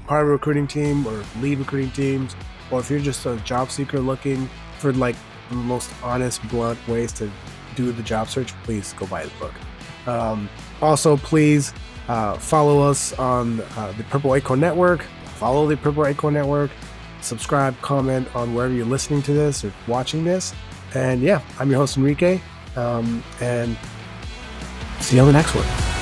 part of a recruiting team or lead recruiting teams, or if you're just a job seeker looking for like the most honest, blunt ways to do the job search, please go buy his book. Also, please follow us on the Purple Acorn Network. Follow the Purple Acorn Network. Subscribe, comment on wherever you're listening to this or watching this. And yeah, I'm your host, Enrique. And see you on the next one.